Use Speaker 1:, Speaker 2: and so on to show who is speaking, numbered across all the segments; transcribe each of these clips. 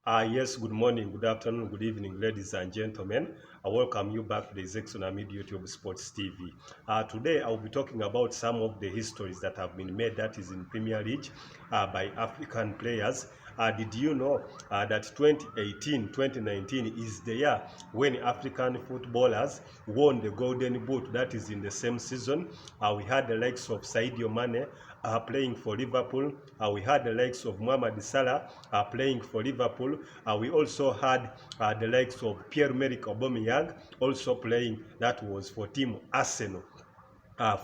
Speaker 1: Yes, good morning, good afternoon, good evening, ladies and gentlemen. I welcome you back to the Zexon Amid YouTube Sports TV. Today, I'll be talking about some of the histories that have been made, that is in Premier League, by African players. Did you know that 2018-2019 is the year when African footballers won the Golden Boot, that is in the same season? We had the likes of Sadio Mane playing for Liverpool. We had the likes of Mohamed Salah playing for Liverpool. We also had the likes of Pierre-Emerick Aubameyang also playing, that was for Team Arsenal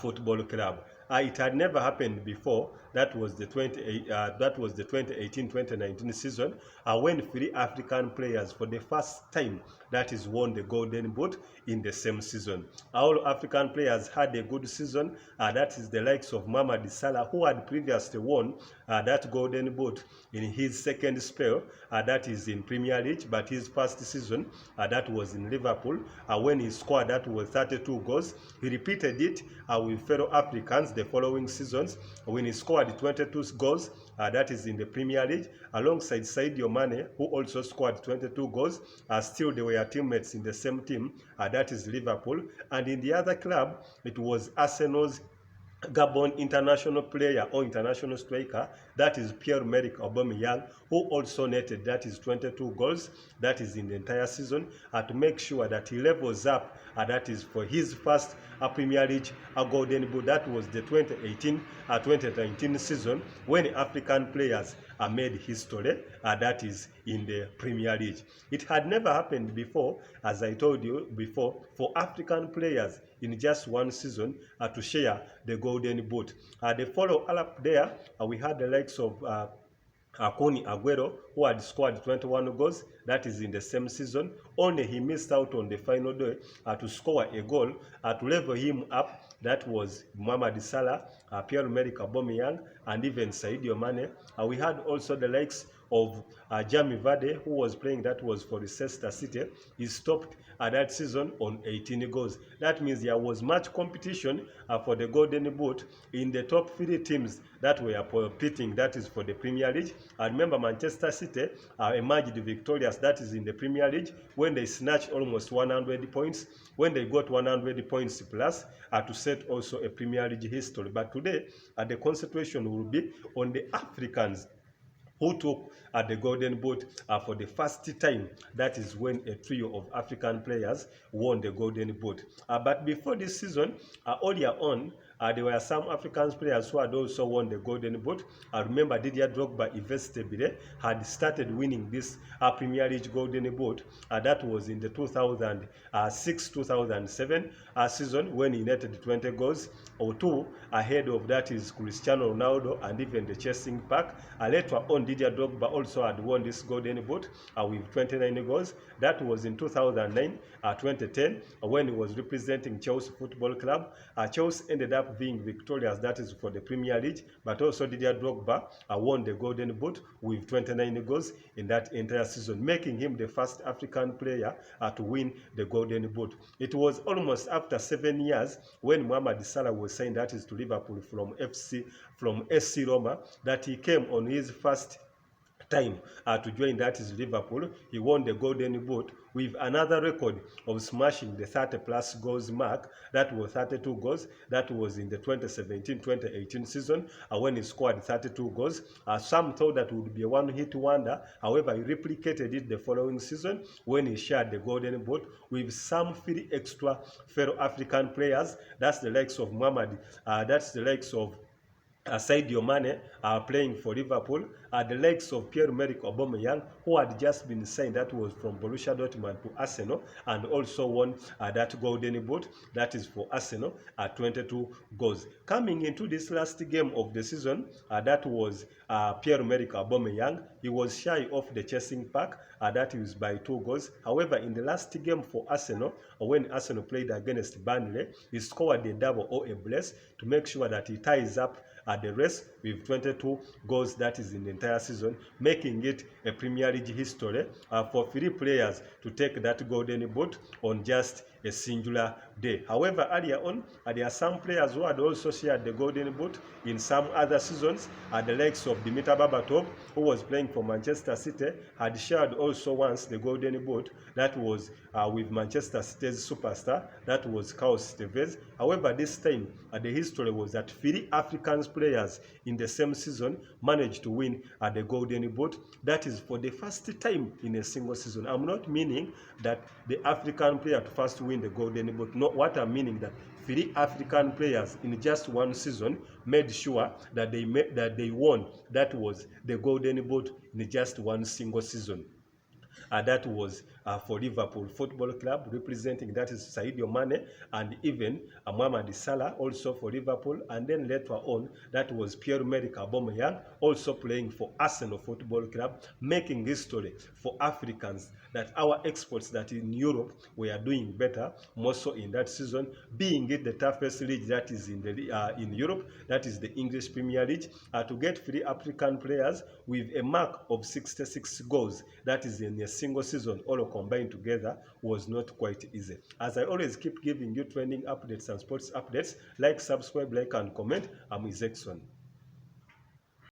Speaker 1: Football Club. It had never happened before. That was the 2018-2019 season when three African players for the first time, that is, won the Golden Boot in the same season. All African players had a good season. That is the likes of Mohamed Salah, who had previously won that Golden Boot in his second spell, that is in Premier League, but his first season, that was in Liverpool, when he scored that was 32 goals. He repeated it with fellow Africans the following seasons when he scored 22 goals, that is in the Premier League, alongside Sadio Mane, who also scored 22 goals. Still, they were teammates in the same team, that is Liverpool. And in the other club, it was Arsenal's Gabon international player or international striker, that is Pierre-Emerick Aubameyang, who also netted, that is 22 goals, that is in the entire season, to make sure that he levels up, that is for his first Premier League Golden Boot. That was the 2018-2019 season when African players made history, that is in the Premier League. It had never happened before, as I told you before, for African players in just one season to share the Golden Boot. The follow up there, we had the likes of Koni Aguero, who had scored 21 goals, that is in the same season. Only he missed out on the final day to score a goal to level him up. That was Mohamed Salah, Pierre-Emerick Aubameyang, and even Sadio Mane. We had also the likes of Jamie Vardy, who was playing, that was for Leicester City. He stopped that season on 18 goals. That means there was much competition for the Golden Boot in the top three teams that were competing, that is for the Premier League. I remember Manchester City emerged victorious, that is in the Premier League, when they snatched almost 100 points, when they got 100 points plus to set also a Premier League history. But today, the concentration will be on the Africans who took the Golden Boot for the first time. That is when a trio of African players won the Golden Boot. But before this season, earlier on, there were some African players who had also won the Golden Boot. I remember Didier Drogba, Yves Tebile, had started winning this Premier League Golden Boot. That was in the 2006-2007 season when he netted 20 goals, or two ahead of, that is, Cristiano Ronaldo and even the chasing pack. Later on, Didier Drogba also had won this Golden Boot with 29 goals. That was in 2009-2010 when he was representing Chelsea Football Club. Chelsea ended up being victorious, that is for the Premier League, but also Didier Drogba won the Golden Boot with 29 goals in that entire season, making him the first African player to win the Golden Boot. It was almost after 7 years when Mohamed Salah was signed, that is to Liverpool from SC Roma, that he came on his first time to join, that is Liverpool. He won the Golden Boot with another record of smashing the 30+ goals mark. That was 32 goals. That was in the 2017-2018 season when he scored 32 goals. Some thought that would be a one-hit wonder. However, he replicated it the following season when he shared the Golden Boot with some 3 extra fellow African players. That's the likes of Sadio Mane playing for Liverpool, the likes of Pierre-Emerick Aubameyang, who had just been signed, that was from Borussia Dortmund to Arsenal, and also won that Golden Boot, that is for Arsenal, 22 goals. Coming into this last game of the season, that was Pierre-Emerick Aubameyang. He was shy of the chasing pack, that is by 2 goals. However, in the last game for Arsenal, when Arsenal played against Burnley, he scored a double or a brace to make sure that he ties up the race with 22 goals, that is in the entire season, making it a Premier League history for 3 players to take that golden boot on just a singular day. However, earlier on, there are some players who had also shared the golden boot in some other seasons. The likes of Dimitar Berbatov, who was playing for Manchester City, had shared also once the golden boot. That was with Manchester City's superstar, that was Carlos Tevez. However, this time, the history was that 3 African players in the same season managed to win the golden boot. That is for the first time in a single season. I'm not meaning that the African player to first win the golden boot. No, what I'm meaning that 3 African players in just one season made sure that they won. That was the golden boot in just one single season. That was for Liverpool Football Club, representing, that is Sadio Mane, and even Mohamed Salah, also for Liverpool. And then later on, that was Pierre-Emerick Aubameyang, also playing for Arsenal Football Club, making history for Africans, that our exports that in Europe were doing better, more so in that season, being it the toughest league that is in Europe, that is the English Premier League, to get 3 African players with a mark of 66 goals, that is in a single season, all combined together, was not quite easy. As I always keep giving you trending updates and sports updates, like, subscribe, like, and comment. I'm Isaacson.